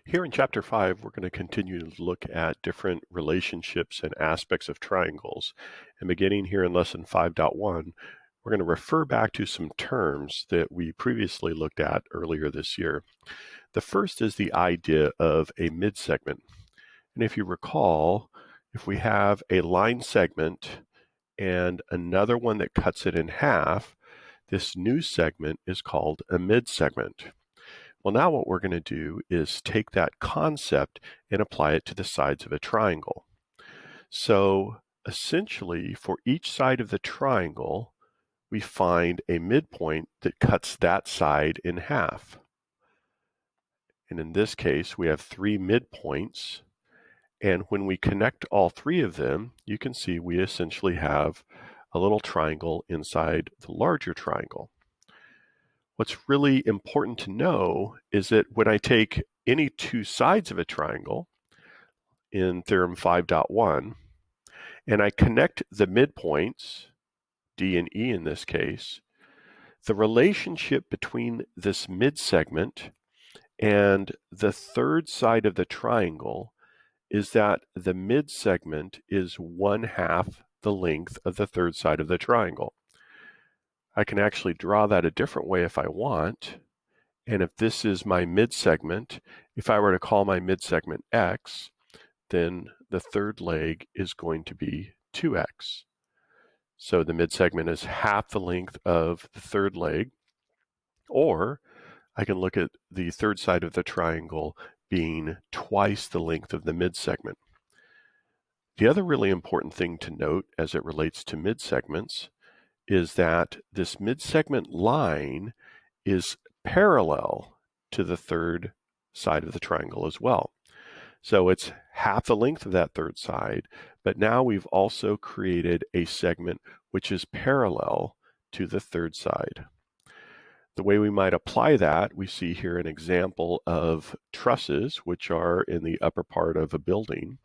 Here in Chapter 5, we're going to continue to look at different relationships and aspects of triangles. And beginning here in Lesson 5.1, we're going to refer back to some terms that we previously looked at earlier this year. The first is the idea of a midsegment. And if you recall, if we have a line segment and another one that cuts it in half, this new segment is called a midsegment. Well, now what we're going to do is take that concept and apply it to the sides of a triangle. So essentially, for each side of the triangle, we find a midpoint that cuts that side in half. And in this case, we have three midpoints. And when we connect all three of them, you can see we essentially have a little triangle inside the larger triangle. What's really important to know is that when I take any two sides of a triangle in Theorem 5.1 and I connect the midpoints, D and E in this case, the relationship between this midsegment and the third side of the triangle is that the midsegment is 1/2 the length of the third side of the triangle. I can actually draw that a different way if I want. And if this is my midsegment, if I were to call my midsegment x, then the third leg is going to be 2x. So the midsegment is half the length of the third leg. Or I can look at the third side of the triangle being twice the length of the midsegment. The other really important thing to note as it relates to midsegments is that this midsegment line is parallel to the third side of the triangle as well. So it's half the length of that third side, but now we've also created a segment which is parallel to the third side. The way we might apply that, we see here an example of trusses, which are in the upper part of a building.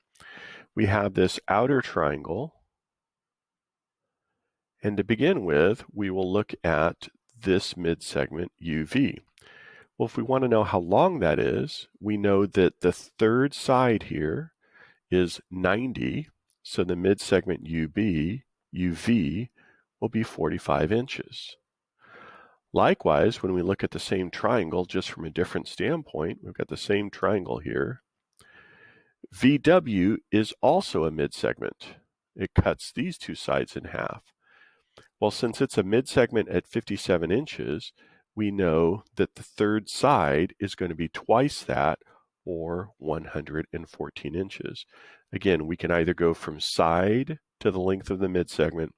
We have this outer triangle, and to begin with, we will look at this midsegment UV. Well, if we want to know how long that is, we know that the third side here is 90, so the midsegment UV will be 45 inches. Likewise, when we look at the same triangle just from a different standpoint, we've got the same triangle here. VW is also a midsegment. It cuts these two sides in half. Well, since it's a midsegment at 57 inches, we know that the third side is going to be twice that, or 114 inches. Again, we can either go from side to the length of the midsegment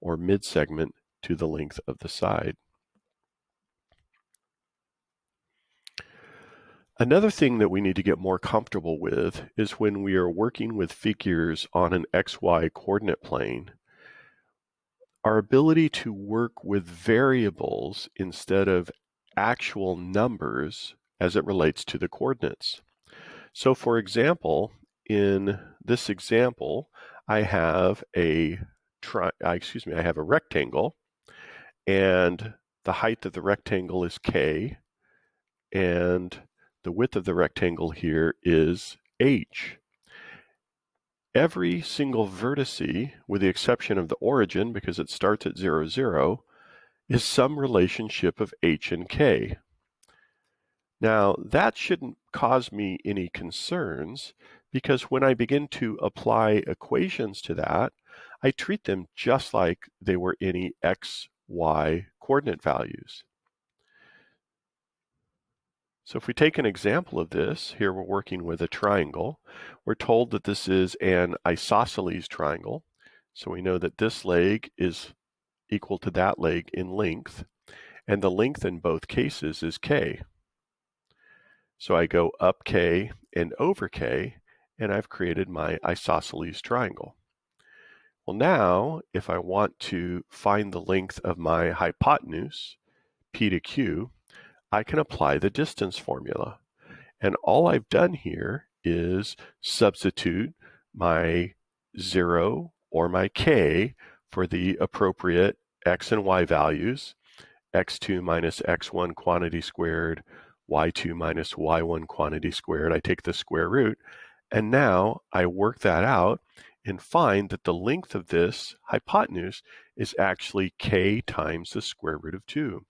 or midsegment to the length of the side. Another thing that we need to get more comfortable with is when we are working with figures on an XY coordinate plane, our ability to work with variables instead of actual numbers as it relates to the coordinates. So for example, in this example, I have a rectangle, and the height of the rectangle is k, and the width of the rectangle here is h. Every single vertice, with the exception of the origin because it starts at 0, 0, is some relationship of h and k. Now, that shouldn't cause me any concerns because when I begin to apply equations to that, I treat them just like they were any x, y coordinate values. So if we take an example of this, here we're working with a triangle. We're told that this is an isosceles triangle. So we know that this leg is equal to that leg in length, and the length in both cases is k. So I go up k and over k, and I've created my isosceles triangle. Well, now, if I want to find the length of my hypotenuse, p to q, I can apply the distance formula. And all I've done here is substitute my 0 or my k for the appropriate x and y values, x2 minus x1 quantity squared, y2 minus y1 quantity squared. I take the square root, and now I work that out and find that the length of this hypotenuse is actually k times the square root of 2.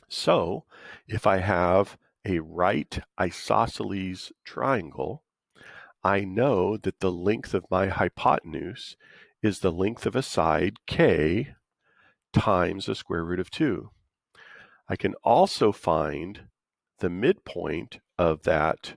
So if I have a right isosceles triangle, I know that the length of my hypotenuse is the length of a side k times the square root of 2. I can also find the midpoint of that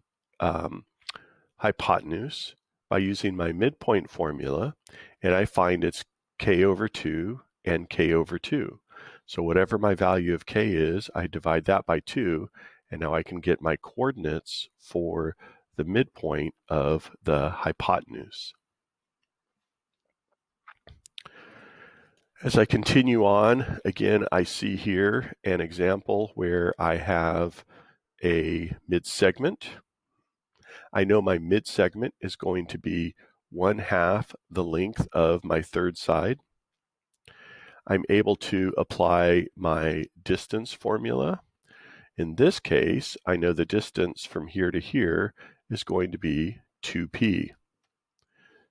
hypotenuse by using my midpoint formula, and I find it's k over 2 and k over 2. So whatever my value of k is, I divide that by 2, and now I can get my coordinates for the midpoint of the hypotenuse. As I continue on, again, I see here an example where I have a mid-segment. I know my mid-segment is going to be 1/2 the length of my third side. I'm able to apply my distance formula. In this case, I know the distance from here to here is going to be 2p.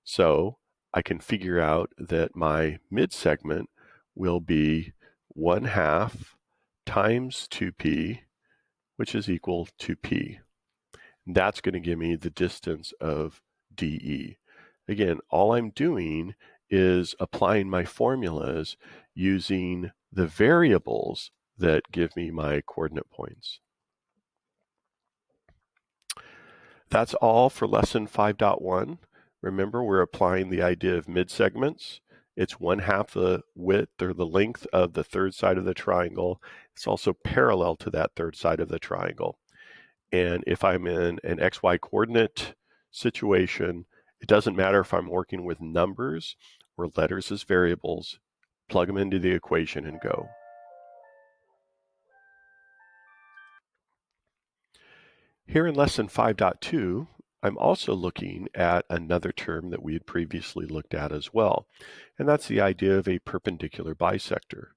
So I can figure out that my mid-segment will be 1/2 times 2p, which is equal to p. That's going to give me the distance of DE. Again, all I'm doing is applying my formulas using the variables that give me my coordinate points. That's all for lesson 5.1. Remember, we're applying the idea of mid-segments. It's 1/2 the width or the length of the third side of the triangle. It's also parallel to that third side of the triangle. And if I'm in an XY coordinate situation, it doesn't matter if I'm working with numbers or letters as variables. Plug them into the equation and go. Here in lesson 5.2, I'm also looking at another term that we had previously looked at as well, and that's the idea of a perpendicular bisector.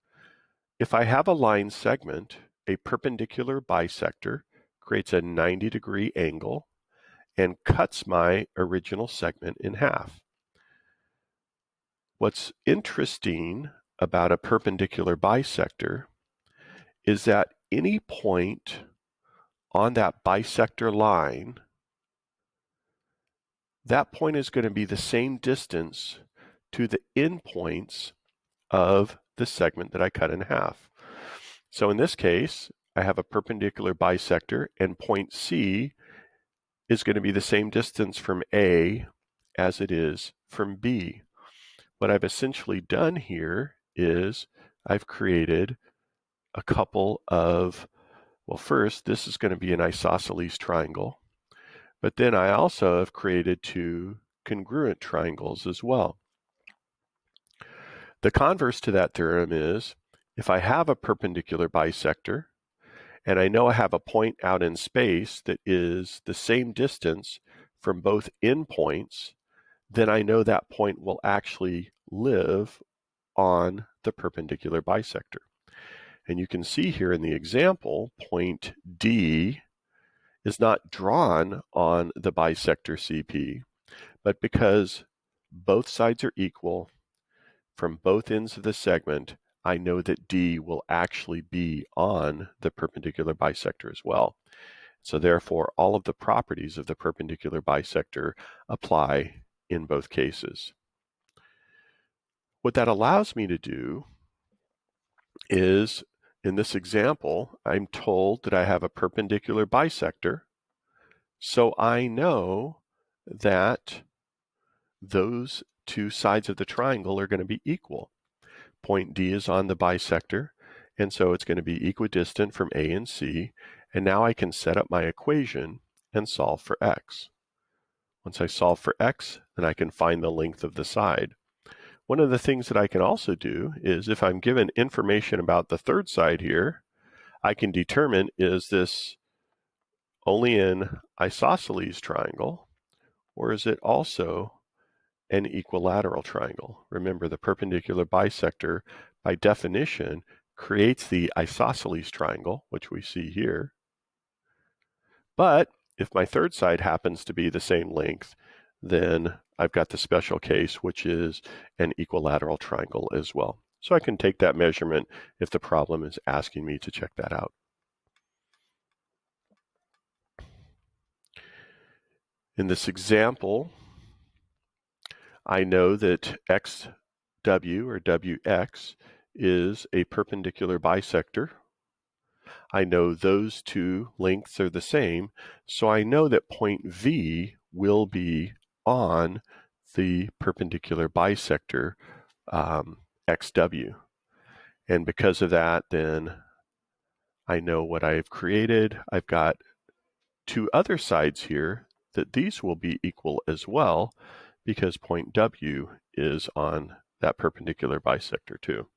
If I have a line segment, a perpendicular bisector creates a 90-degree angle and cuts my original segment in half. What's interesting about a perpendicular bisector is that any point on that bisector line, that point is going to be the same distance to the endpoints of the segment that I cut in half. So in this case, I have a perpendicular bisector, and point C is going to be the same distance from A as it is from B. What I've essentially done here is I've created a couple of, well, first, this is going to be an isosceles triangle, but then I also have created two congruent triangles as well. The converse to that theorem is, if I have a perpendicular bisector, and I know I have a point out in space that is the same distance from both endpoints, then I know that point will actually live on the perpendicular bisector. And you can see here in the example, point D is not drawn on the bisector CP, but because both sides are equal from both ends of the segment, I know that D will actually be on the perpendicular bisector as well. So therefore, all of the properties of the perpendicular bisector apply in both cases. What that allows me to do is, in this example, I'm told that I have a perpendicular bisector, so I know that those two sides of the triangle are going to be equal. Point D is on the bisector, and so it's going to be equidistant from A and C, and now I can set up my equation and solve for x. Once I solve for x, then I can find the length of the side. One of the things that I can also do is, if I'm given information about the third side here, I can determine, is this only an isosceles triangle, or is it also an equilateral triangle? Remember, the perpendicular bisector, by definition, creates the isosceles triangle, which we see here. But if my third side happens to be the same length, then I've got the special case, which is an equilateral triangle as well. So I can take that measurement if the problem is asking me to check that out. In this example, I know that XW or WX is a perpendicular bisector. I know those two lengths are the same, so I know that point V will be on the perpendicular bisector XW. And because of that, then I know what I've created. I've got two other sides here that these will be equal as well, because point W is on that perpendicular bisector too.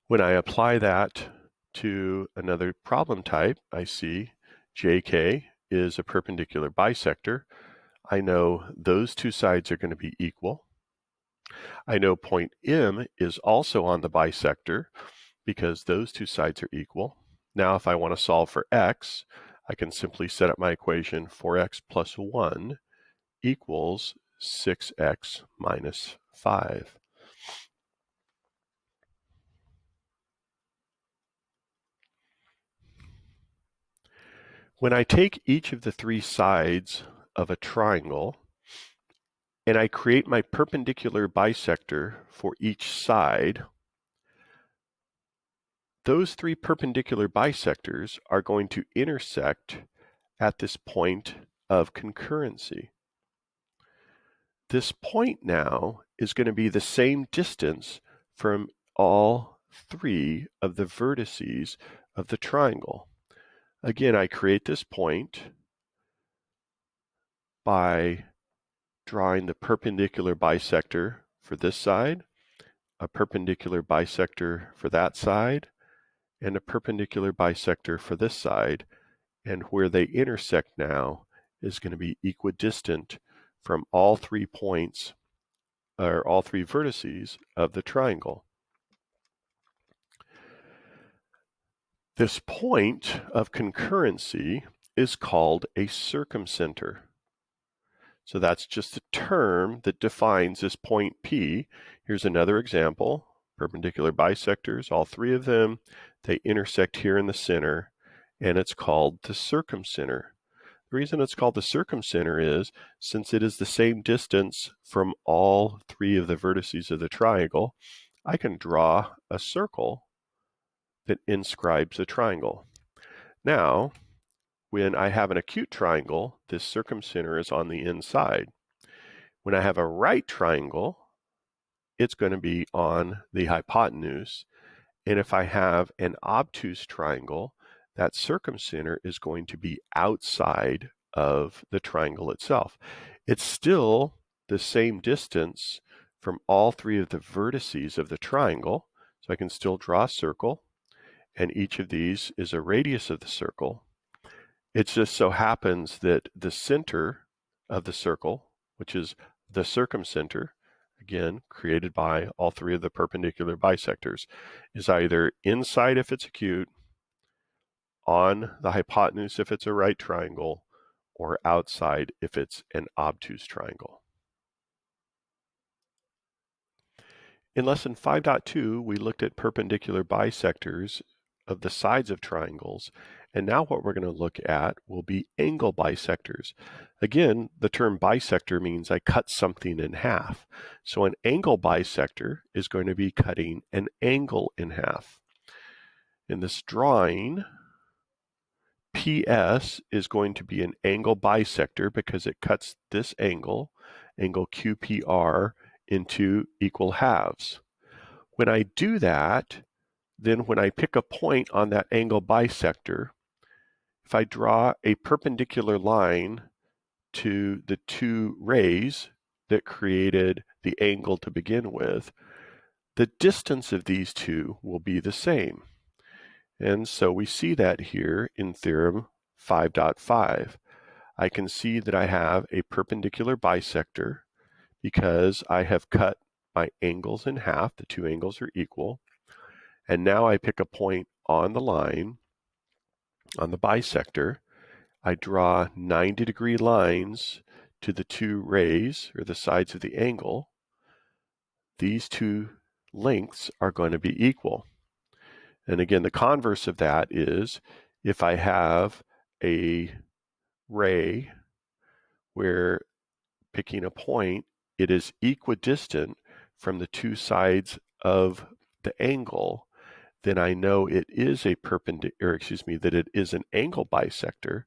When I apply that to another problem type, I see JK is a perpendicular bisector. I know those two sides are going to be equal. I know point M is also on the bisector because those two sides are equal. Now if I want to solve for x, I can simply set up my equation 4x plus 1 equals 6x minus 5. When I take each of the three sides of a triangle and I create my perpendicular bisector for each side, those three perpendicular bisectors are going to intersect at this point of concurrency. This point now is going to be the same distance from all three of the vertices of the triangle. Again, I create this point by drawing the perpendicular bisector for this side, a perpendicular bisector for that side, and a perpendicular bisector for this side. And where they intersect now is going to be equidistant from all 3 points, or all 3 vertices of the triangle. This point of concurrency is called a circumcenter. So that's just a term that defines this point P. Here's another example. Perpendicular bisectors, all 3 of them, they intersect here in the center, and it's called the circumcenter. The reason it's called the circumcenter is since it is the same distance from all 3 of the vertices of the triangle, I can draw a circle that inscribes a triangle. Now, when I have an acute triangle, this circumcenter is on the inside. When I have a right triangle, it's going to be on the hypotenuse. And if I have an obtuse triangle, that circumcenter is going to be outside of the triangle itself. It's still the same distance from all 3 of the vertices of the triangle. So I can still draw a circle, and each of these is a radius of the circle. It just so happens that the center of the circle, which is the circumcenter, again, created by all 3 of the perpendicular bisectors, is either inside if it's acute, on the hypotenuse if it's a right triangle, or outside if it's an obtuse triangle. In lesson 5.2, we looked at perpendicular bisectors of the sides of triangles, and now what we're going to look at will be angle bisectors. Again, the term bisector means I cut something in half. So an angle bisector is going to be cutting an angle in half. In this drawing, PS is going to be an angle bisector because it cuts this angle, angle QPR, into equal halves. When I do that, then when I pick a point on that angle bisector, if I draw a perpendicular line to the 2 rays that created the angle to begin with, the distance of these two will be the same. And so we see that here in theorem 5.5. I can see that I have a perpendicular bisector because I have cut my angles in half. The 2 angles are equal. And now I pick a point on the line, on the bisector. I draw 90-degree lines to the two rays, or the sides of the angle. These two lengths are going to be equal. And again, the converse of that is if I have a ray where, picking a point, it is equidistant from the two sides of the angle, then I know it is a that it is an angle bisector,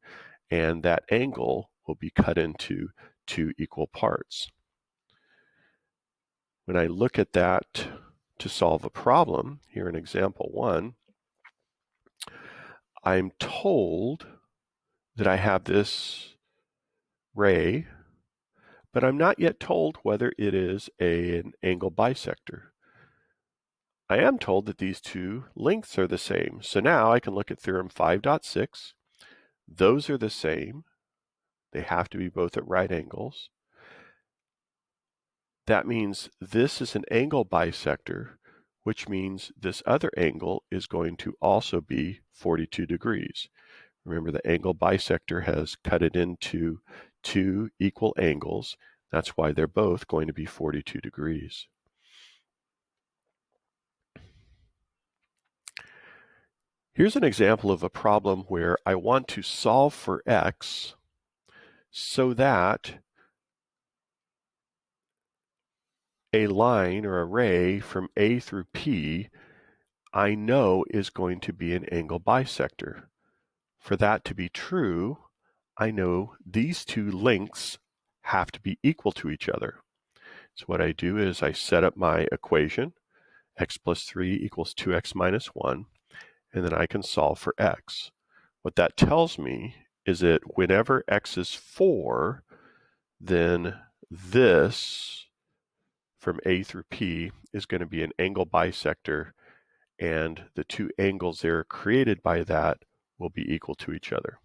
and that angle will be cut into two equal parts. When I look at that to solve a problem, here in example 1, I'm told that I have this ray, but I'm not yet told whether it is an angle bisector. I am told that these two lengths are the same. So now I can look at theorem 5.6. Those are the same. They have to be both at right angles. That means this is an angle bisector, which means this other angle is going to also be 42 degrees. Remember, the angle bisector has cut it into two equal angles. That's why they're both going to be 42 degrees. Here's an example of a problem where I want to solve for x so that a line or a ray from A through P I know is going to be an angle bisector. For that to be true, I know these two lengths have to be equal to each other. So what I do is I set up my equation, x plus 3 equals 2x minus 1, and then I can solve for x. What that tells me is that whenever x is 4, then this from A through P is going to be an angle bisector, and the two angles that are created by that will be equal to each other.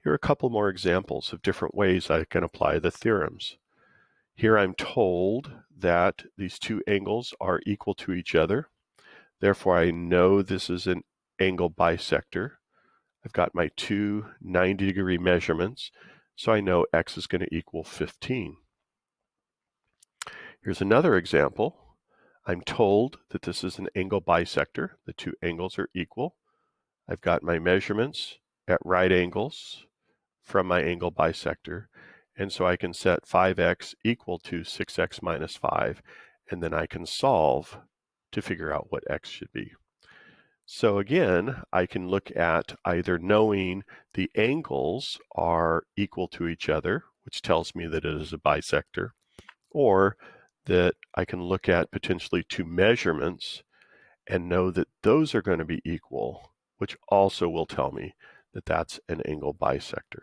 Here are a couple more examples of different ways I can apply the theorems. Here I'm told that these two angles are equal to each other. Therefore, I know this is an angle bisector. I've got my two 90-degree measurements, so I know x is going to equal 15. Here's another example. I'm told that this is an angle bisector. The two angles are equal. I've got my measurements at right angles from my angle bisector, and so I can set 5x equal to 6x minus 5, and then I can solve to figure out what x should be. So again, I can look at either knowing the angles are equal to each other, which tells me that it is a bisector, or that I can look at potentially two measurements and know that those are going to be equal, which also will tell me that that's an angle bisector.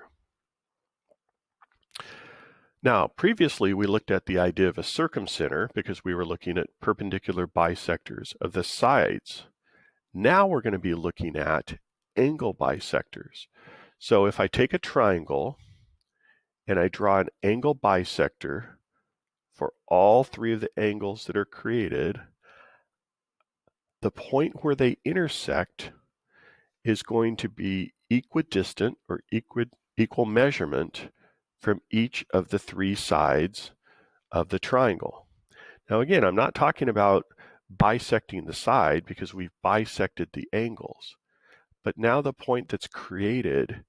Now, previously we looked at the idea of a circumcenter because we were looking at perpendicular bisectors of the sides. Now we're going to be looking at angle bisectors. So if I take a triangle and I draw an angle bisector for all three of the angles that are created, the point where they intersect is going to be equidistant or equal measurement from each of the three sides of the triangle. Now again, I'm not talking about bisecting the side because we've bisected the angles. But now the point that's created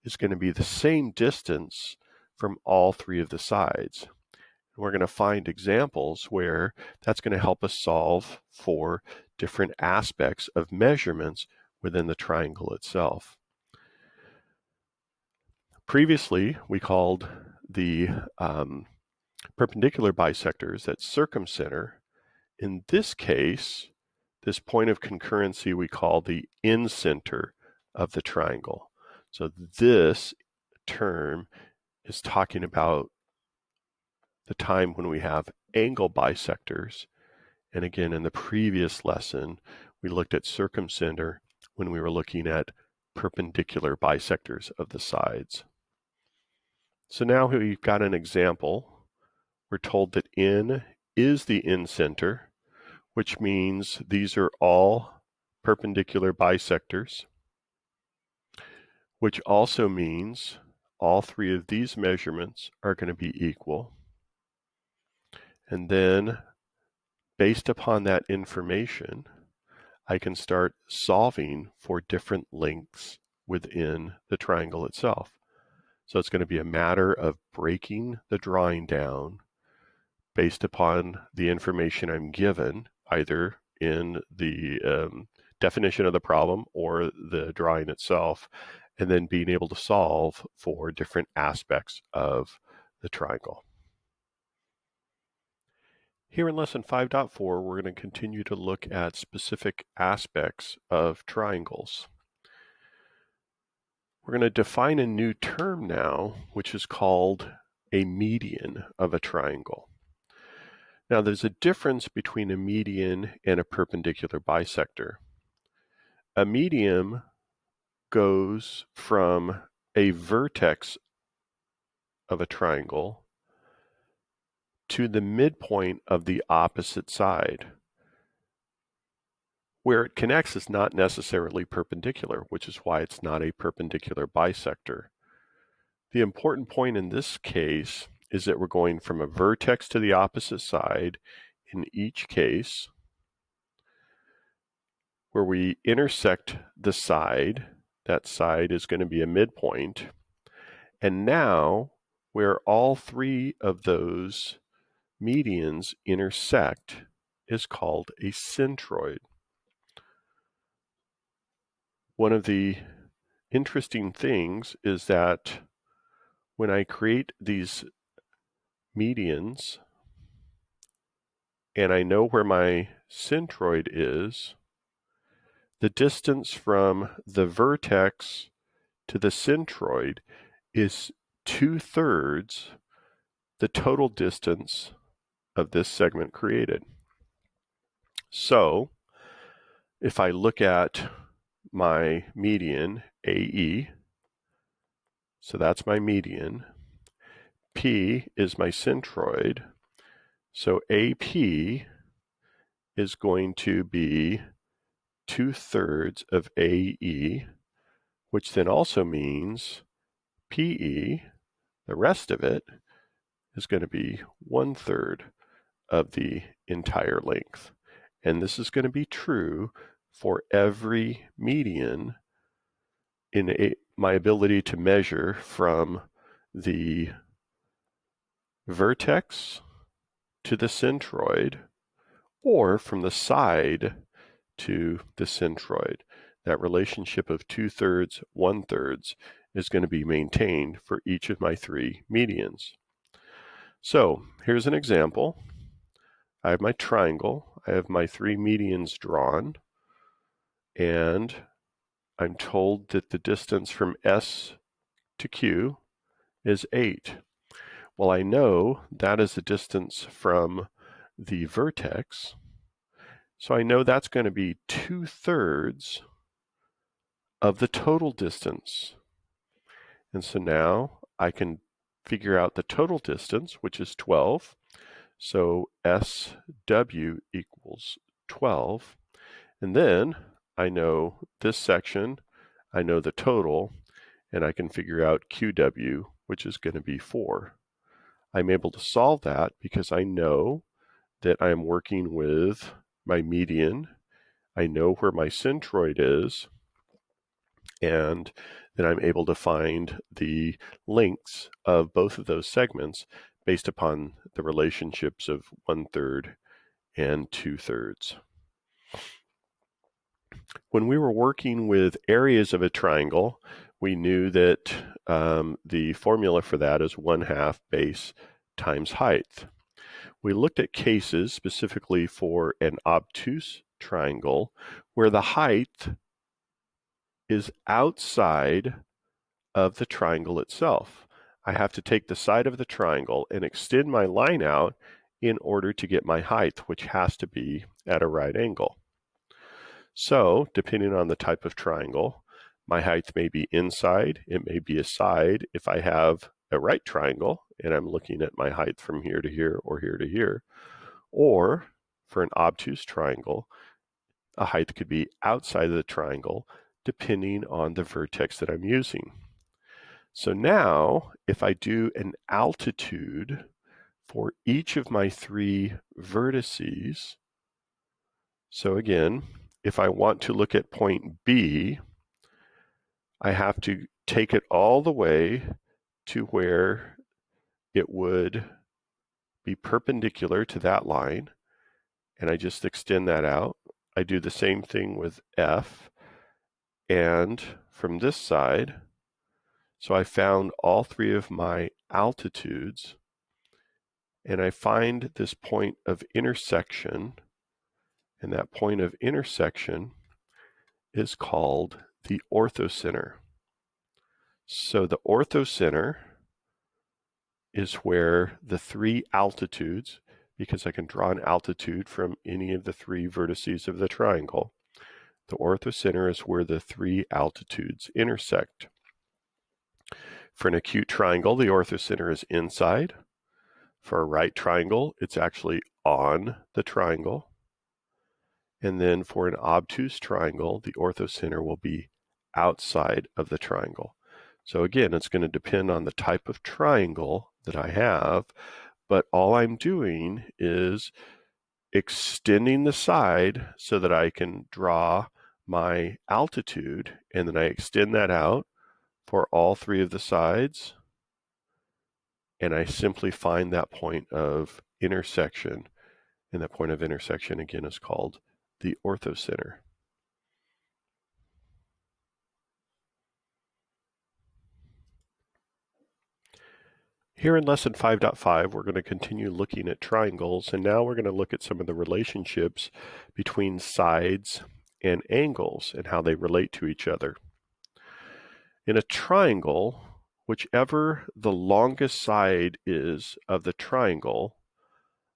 is going to be the same distance from all three of the sides. We're going to find examples where that's going to help us solve for different aspects of measurements within the triangle itself. Previously, we called the perpendicular bisectors that circumcenter. In this case, this point of concurrency we call the incenter of the triangle. So this term is talking about the time when we have angle bisectors. And again, in the previous lesson, we looked at circumcenter when we were looking at perpendicular bisectors of the sides. So now we've got an example. We're told that N is the incenter. which means these are all perpendicular bisectors, which also means all three of these measurements are going to be equal. And then, based upon that information, I can start solving for different lengths within the triangle itself. So it's going to be a matter of breaking the drawing down based upon the information I'm given, either in the definition of the problem or the drawing itself, and then being able to solve for different aspects of the triangle. Here in lesson 5.4, we're going to continue to look at specific aspects of triangles. We're going to define a new term now, which is called a median of a triangle. Now, there's a difference between a median and a perpendicular bisector. A median goes from a vertex of a triangle to the midpoint of the opposite side. Where it connects is not necessarily perpendicular, which is why it's not a perpendicular bisector. The important point in this case is that we're going from a vertex to the opposite side in each case, where we intersect the side. That side is going to be a midpoint. And now, where all three of those medians intersect is called a centroid. One of the interesting things is that when I create these medians and I know where my centroid is, the distance from the vertex to the centroid is 2/3 the total distance of this segment created. So if I look at my median, AE, so that's my median, P is my centroid, so AP is going to be 2/3 of AE, which then also means PE, the rest of it, is going to be 1/3 of the entire length. And this is going to be true for every median in my ability to measure from the vertex to the centroid or from the side to the centroid. That relationship of 2/3, 1/3 is going to be maintained for each of my three medians. So here's an example. I have my triangle. I have my three medians drawn, and I'm told that the distance from S to Q is 8. Well, I know that is the distance from the vertex, so I know that's going to be 2/3 of the total distance. And so now I can figure out the total distance, which is 12. So SW equals 12. And then I know this section, I know the total, and I can figure out QW, which is going to be 4. I'm able to solve that because I know that I'm working with my median. I know where my centroid is, and then I'm able to find the lengths of both of those segments based upon the relationships of 1/3 and 2/3. When we were working with areas of a triangle, we knew that the formula for that is 1/2 base times height. We looked at cases specifically for an obtuse triangle where the height is outside of the triangle itself. I have to take the side of the triangle and extend my line out in order to get my height, which has to be at a right angle. So, depending on the type of triangle, my height may be inside, it may be aside if I have a right triangle and I'm looking at my height from here to here or here to here. Or for an obtuse triangle, a height could be outside of the triangle depending on the vertex that I'm using. So now, if I do an altitude for each of my 3 vertices, so again, if I want to look at point B, I have to take it all the way to where it would be perpendicular to that line, and I just extend that out. I do the same thing with F, and from this side, so I found all 3 of my altitudes, and I find this point of intersection, and that point of intersection is called the orthocenter. So the orthocenter is where the 3 altitudes, because I can draw an altitude from any of the 3 vertices of the triangle, the orthocenter is where the 3 altitudes intersect. For an acute triangle, the orthocenter is inside. For a right triangle, it's actually on the triangle. And then for an obtuse triangle, the orthocenter will be outside of the triangle. So again, it's going to depend on the type of triangle that I have, but all I'm doing is extending the side so that I can draw my altitude, and then I extend that out for all 3 of the sides, and I simply find that point of intersection, and that point of intersection again is called the orthocenter. Here in lesson 5.5, we're going to continue looking at triangles, and now we're going to look at some of the relationships between sides and angles and how they relate to each other. In a triangle, whichever the longest side is of the triangle,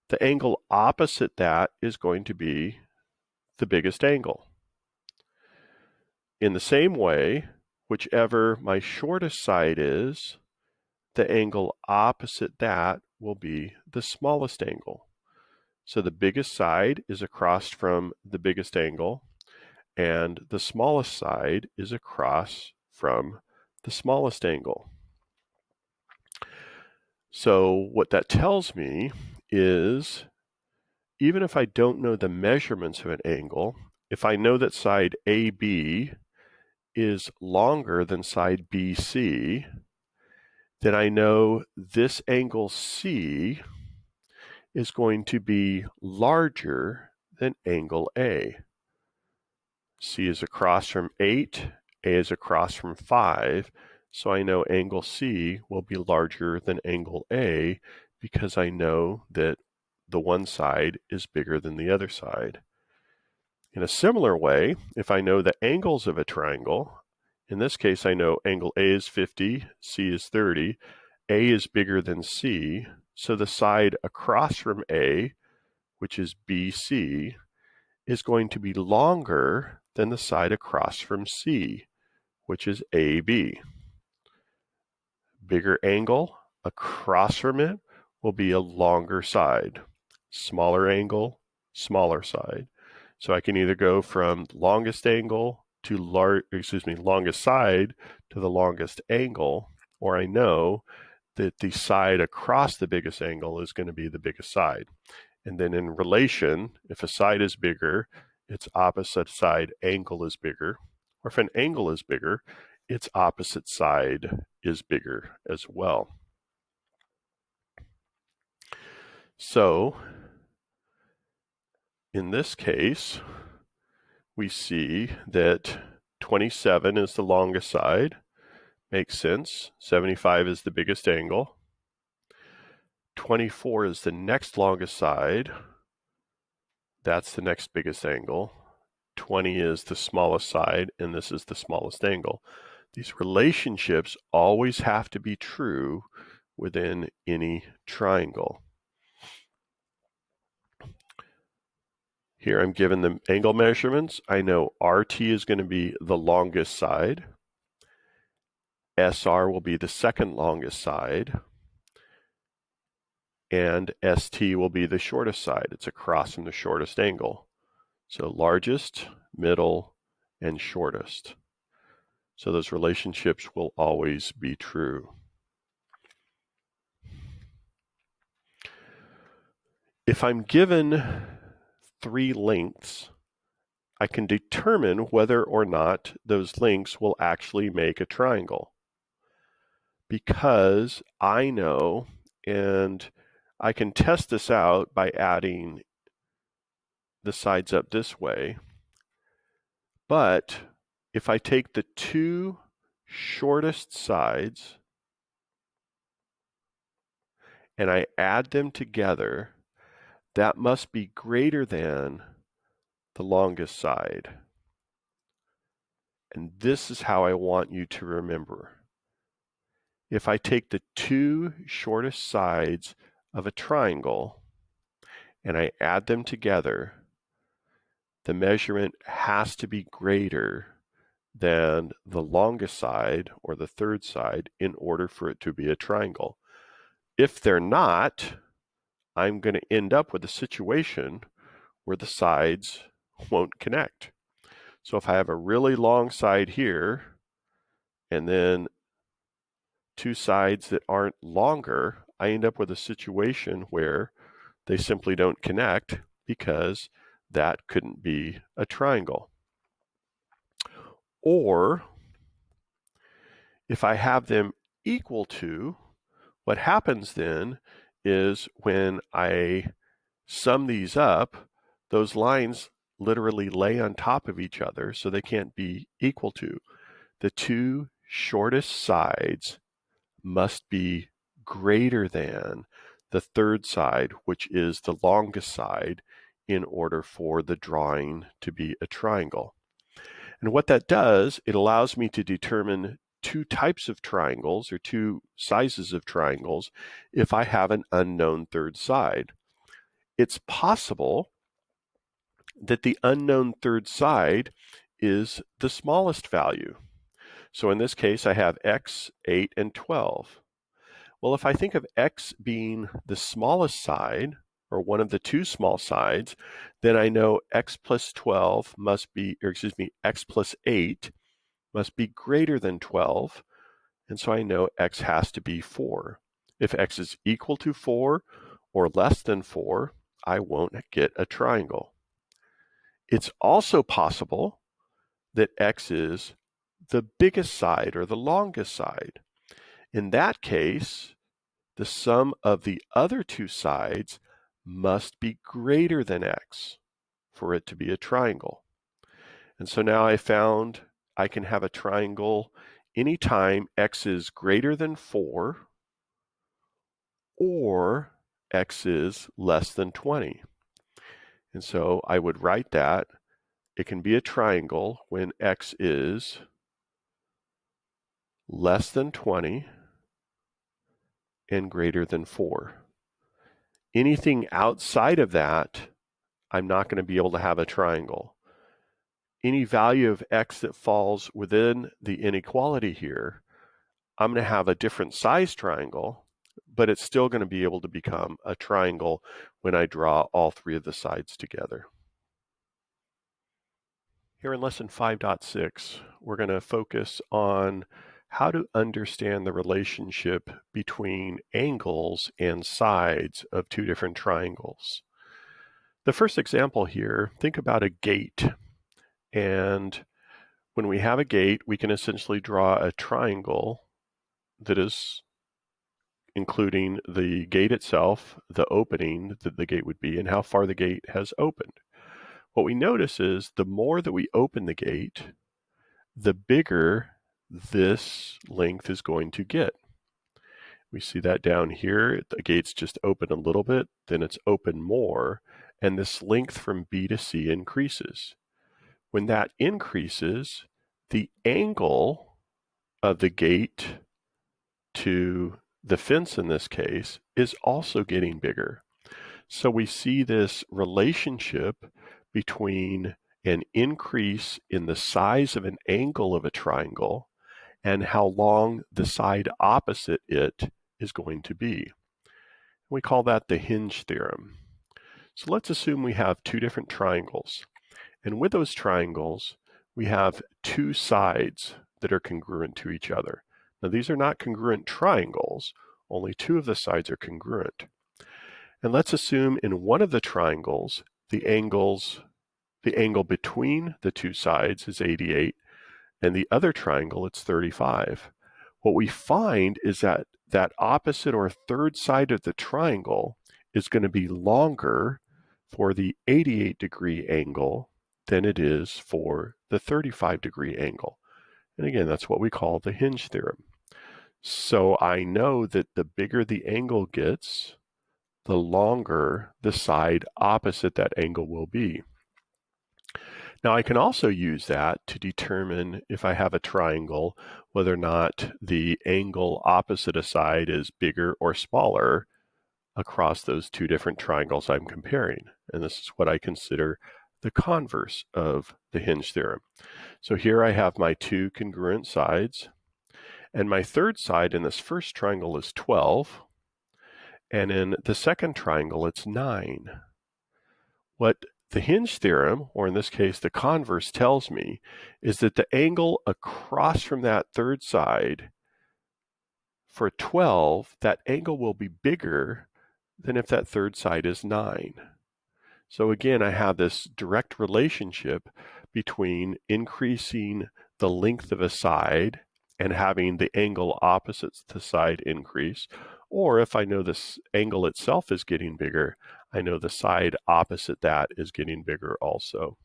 the angle opposite that is going to be the biggest angle. In the same way, whichever my shortest side is, the angle opposite that will be the smallest angle. So the biggest side is across from the biggest angle, and the smallest side is across from the smallest angle. So what that tells me is, even if I don't know the measurements of an angle, if I know that side AB is longer than side BC, then I know this angle C is going to be larger than angle A. C is across from 8, A is across from 5, so I know angle C will be larger than angle A because I know that the one side is bigger than the other side. In a similar way, if I know the angles of a triangle, in this case I know angle A is 50, C is 30, A is bigger than C, so the side across from A, which is BC, is going to be longer than the side across from C, which is AB. Bigger angle across from it will be a longer side. Smaller angle, smaller side. So I can either go from longest angle to longest side to the longest angle, or I know that the side across the biggest angle is going to be the biggest side. And then in relation, if a side is bigger, its opposite side angle is bigger. Or if an angle is bigger, its opposite side is bigger as well. So in this case, we see that 27 is the longest side. Makes sense. 75 is the biggest angle. 24 is the next longest side. That's the next biggest angle. 20 is the smallest side, and this is the smallest angle. These relationships always have to be true within any triangle. Here I'm given the angle measurements. I know RT is going to be the longest side. SR will be the second longest side. and ST will be the shortest side. It's across from the shortest angle. So largest, middle, and shortest. So those relationships will always be true. If I'm given 3 lengths, I can determine whether or not those lengths will actually make a triangle. Because I know, and I can test this out by adding the sides up this way, but if I take the 2 shortest sides and I add them together, that must be greater than the longest side. And this is how I want you to remember. If I take the 2 shortest sides of a triangle and I add them together, the measurement has to be greater than the longest side or the third side in order for it to be a triangle. If they're not, I'm going to end up with a situation where the sides won't connect. So if I have a really long side here and then 2 sides that aren't longer, I end up with a situation where they simply don't connect because that couldn't be a triangle. Or if I have them equal to, what happens then is when I sum these up, those lines literally lay on top of each other, so they can't be equal to. The 2 shortest sides must be greater than the third side, which is the longest side, in order for the drawing to be a triangle. And what that does, it allows me to determine 2 types of triangles or 2 sizes of triangles if I have an unknown third side. It's possible that the unknown third side is the smallest value. So in this case, I have x, 8, and 12. Well, if I think of x being the smallest side, or one of the 2 small sides, then I know x plus 12 must be, or excuse me, x plus 8 must be greater than 12, and so I know x has to be 4. If x is equal to 4 or less than 4, I won't get a triangle. It's also possible that x is the biggest side or the longest side. In that case, the sum of the other 2 sides must be greater than x for it to be a triangle. And so now I found I can have a triangle anytime x is greater than 4 or x is less than 20. And so I would write that it can be a triangle when x is less than 20 and greater than 4. Anything outside of that, I'm not going to be able to have a triangle. Any value of x that falls within the inequality here, I'm going to have a different size triangle, but it's still going to be able to become a triangle when I draw all 3 of the sides together. Here in lesson 5.6, we're going to focus on how to understand the relationship between angles and sides of 2 different triangles. The first example here, think about a gate. And when we have a gate, we can essentially draw a triangle that is including the gate itself, the opening that the gate would be, and how far the gate has opened. What we notice is the more that we open the gate, the bigger this length is going to get. We see that down here. The gate's just open a little bit, then it's open more, and this length from B to C increases. When that increases, the angle of the gate to the fence in this case is also getting bigger. So we see this relationship between an increase in the size of an angle of a triangle and how long the side opposite it is going to be. We call that the hinge theorem. So let's assume we have two different triangles. And with those triangles, we have two sides that are congruent to each other. Now, these are not congruent triangles. Only two of the sides are congruent. And let's assume in one of the triangles, the angle between the two sides is 88, and the other triangle, it's 35. What we find is that that opposite or third side of the triangle is going to be longer for the 88-degree angle than it is for the 35-degree angle. And again, that's what we call the hinge theorem. So I know that the bigger the angle gets, the longer the side opposite that angle will be. Now I can also use that to determine if I have a triangle, whether or not the angle opposite a side is bigger or smaller across those two different triangles I'm comparing. And this is what I consider the converse of the hinge theorem. So here I have my two congruent sides, and my third side in this first triangle is 12, and in the second triangle it's 9. What the hinge theorem, or in this case the converse, tells me is that the angle across from that third side for 12, that angle will be bigger than if that third side is 9. So again, I have this direct relationship between increasing the length of a side and having the angle opposite the side increase. Or if I know this angle itself is getting bigger, I know the side opposite that is getting bigger also.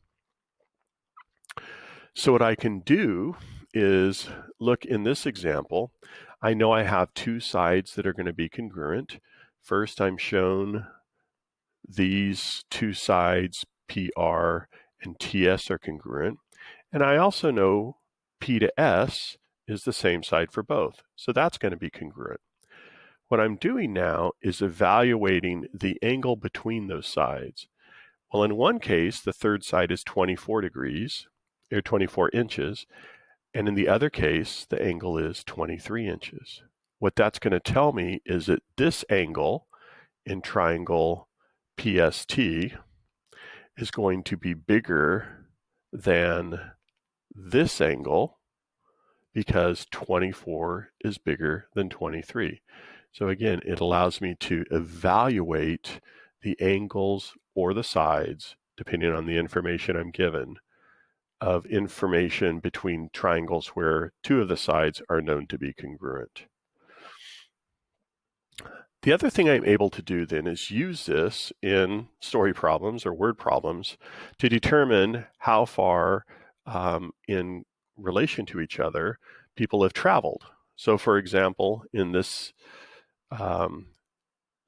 So what I can do is look in this example. I know I have two sides that are going to be congruent. First, I'm shown these two sides, PR and TS, are congruent. And I also know P to S is the same side for both. So that's going to be congruent. What I'm doing now is evaluating the angle between those sides. Well, in one case, the third side is 24 degrees, or 24 inches, and in the other case, the angle is 23 inches. What that's going to tell me is that this angle in triangle PST is going to be bigger than this angle because 24 is bigger than 23. So again, it allows me to evaluate the angles or the sides, depending on the information I'm given, of information between triangles where two of the sides are known to be congruent. The other thing I'm able to do then is use this in story problems or word problems to determine how far in relation to each other people have traveled. So for example, in this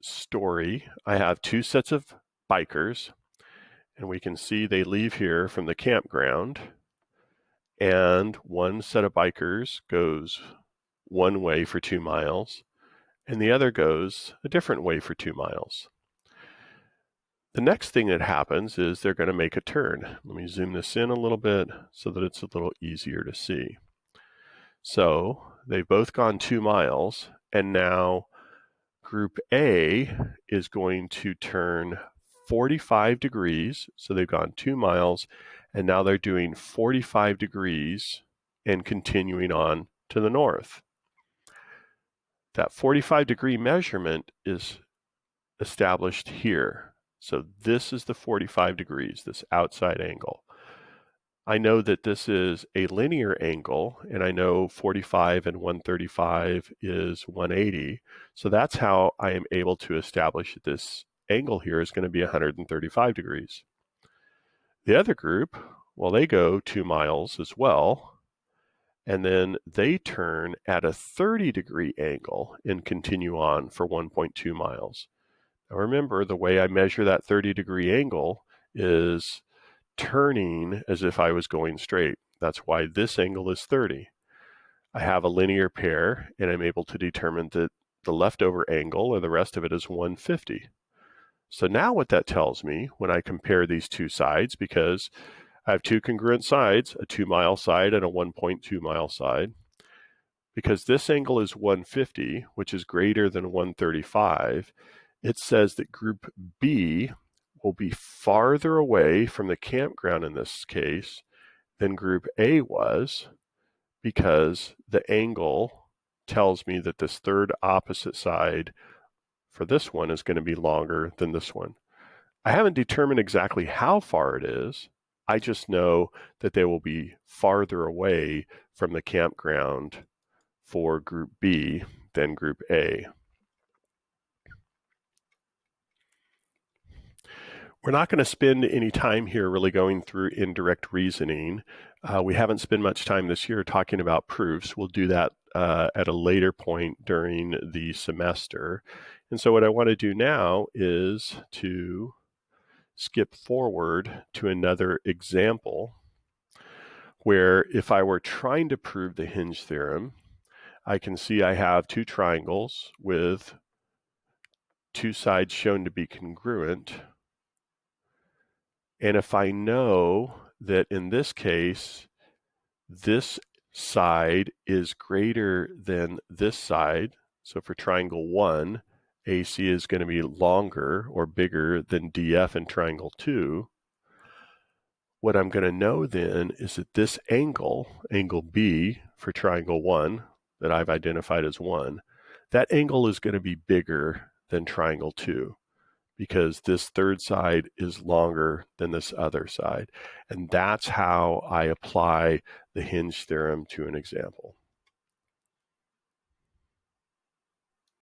story, I have two sets of bikers, and we can see they leave here from the campground, and one set of bikers goes one way for 2 miles, and the other goes a different way for 2 miles. The next thing that happens is they're going to make a turn. Let me zoom this in a little bit so that it's a little easier to see. So they've both gone 2 miles, and now group A is going to turn 45 degrees. So they've gone 2 miles, and now they're doing 45 degrees and continuing on to the north. That 45-degree measurement is established here. So this is the 45 degrees, this outside angle. I know that this is a linear angle, and I know 45 and 135 is 180. So that's how I am able to establish that this angle here is going to be 135 degrees. The other group, well, they go 2 miles as well, and then they turn at a 30-degree angle and continue on for 1.2 miles. Now remember, the way I measure that 30-degree angle is turning as if I was going straight. That's why this angle is 30. I have a linear pair, and I'm able to determine that the leftover angle, or the rest of it, is 150. So now what that tells me when I compare these two sides, because I have two congruent sides, a 2-mile side and a 1.2-mile side, because this angle is 150, which is greater than 135, it says that group B will be farther away from the campground in this case than group A was, because the angle tells me that this third opposite side for this one is going to be longer than this one. I haven't determined exactly how far it is. I just know that they will be farther away from the campground for group B than group A. We're not going to spend any time here really going through indirect reasoning. We haven't spent much time this year talking about proofs. We'll do that at a later point during the semester. And so what I want to do now is to skip forward to another example where if I were trying to prove the hinge theorem, I can see I have two triangles with two sides shown to be congruent. And if I know that in this case, this side is greater than this side, so for triangle 1, AC is going to be longer or bigger than DF in triangle 2, what I'm going to know then is that this angle, angle B for triangle 1, that I've identified as 1, that angle is going to be bigger than triangle 2, because this third side is longer than this other side. And that's how I apply the hinge theorem to an example.